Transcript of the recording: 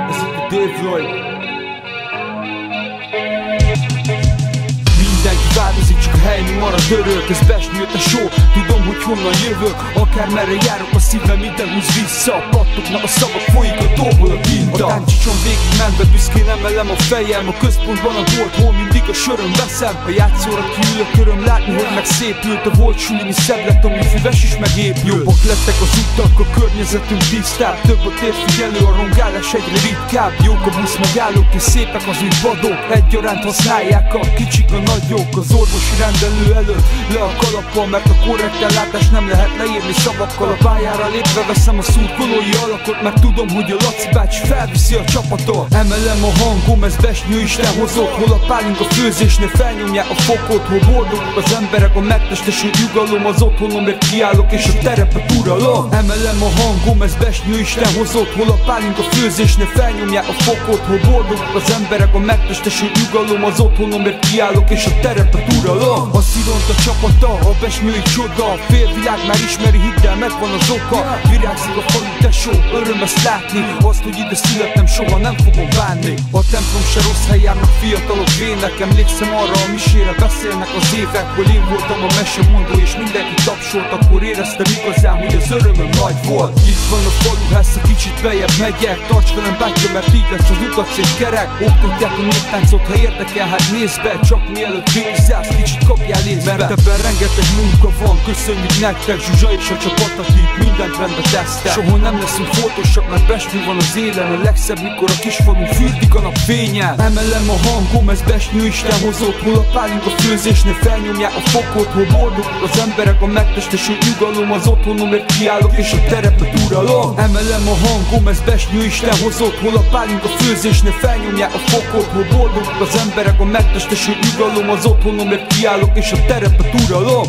Ez itt a Dave Lloyd. Mindenki változik, csak a hely mi marad örök. Ez besnyőtt a show, tudom, hogy honnan jövök. Akármerre járok, a szívem minden húz vissza. A pattoknak a szavak folyik a tóból a tinta. A táncsicsón végig mentve büszkén emelem a fejem. A központban a volt, hol mindig a söröm veszem. A játszóra kiülök, öröm látni, hogy megszépült. A volt sulini szebb lett, ami füves is megépül. Jobbak lettek az utak, a környezetünk tisztább. Több a térfigyelő, a rongálás egyre ritkább. Jók a busz megállók, és szépek az új vadok. Egyaránt használják a kicsik a nagyok. Az orvosi rendelő előtt le a kalappal, mert a korrekt ellátás nem lehet leírni szavakkal. A pályára lépve veszem a szurkolói alakot, mert tudom, hogy a Laci bácsi felviszi a csapatot. Emelem a hangom, ez besnyő Isten hozott. Hol a pálinka főzésnél felnyomják a fokot. Hol boldogok az emberek, a megtestesült nyugalom. Az otthonomért kiállok, és a terepet uralom. Emelem a hangom, ez besnyő Isten hozott. Hol a pálinka főzésnél felnyomják a fokot. Hol boldogok az emberek, a megtestesült nyugalom. Az otthonomért kiállok, és a terepet uralom. A sziront a csapata, a besnyői csoda. A félvilág már ismeri, hidd el, megvan az oka. Virágzik a falu tesó, öröm ezt látni. Azt, hogy ide születtem, soha nem fogom bánni. A templom se rossz hely, járnak fiatalok vének. Emlékszem arra a misére, beszélnek az évek. Hol én voltam a mesemondó, és mindenki tapsolt. Akkor éreztem igazán, hogy az örömöm nagy volt. Itt van a faluház, a kicsit bejebb megyek. Tarts velem bátyja, mert így lesz az utac és kerek. Oktatják a néptáncot, ha érdekel, hát nézd be. Csak mielőtt végigszállsz, kicsit kapjál észbe. Mert ebben rengeteg munka van, köszönjük nektek. Zsuzsa és a csapat, akik mindent rendbe tesztek. Soha nem leszünk fontosak, mert besnyő van az élen. A legszebb, mikor a kisfalunk fürdik a nap fényen. Emelem a hangom, ez besnyő Isten hozott. Hol a pálinka főzésnél felnyomják a fokot. Hol boldogok az emberek, a megtestesült nyugalom. Az otthonomért kiállok, és a terepet uralom. Emelem a hangom, ez besnyő Isten hozott. Hol a pálinka főzésnél felnyomják a fokot. Hol boldogok az emberek, a megtestesült nyugalom. Az otthonomért kiállok, és a terepet uralom.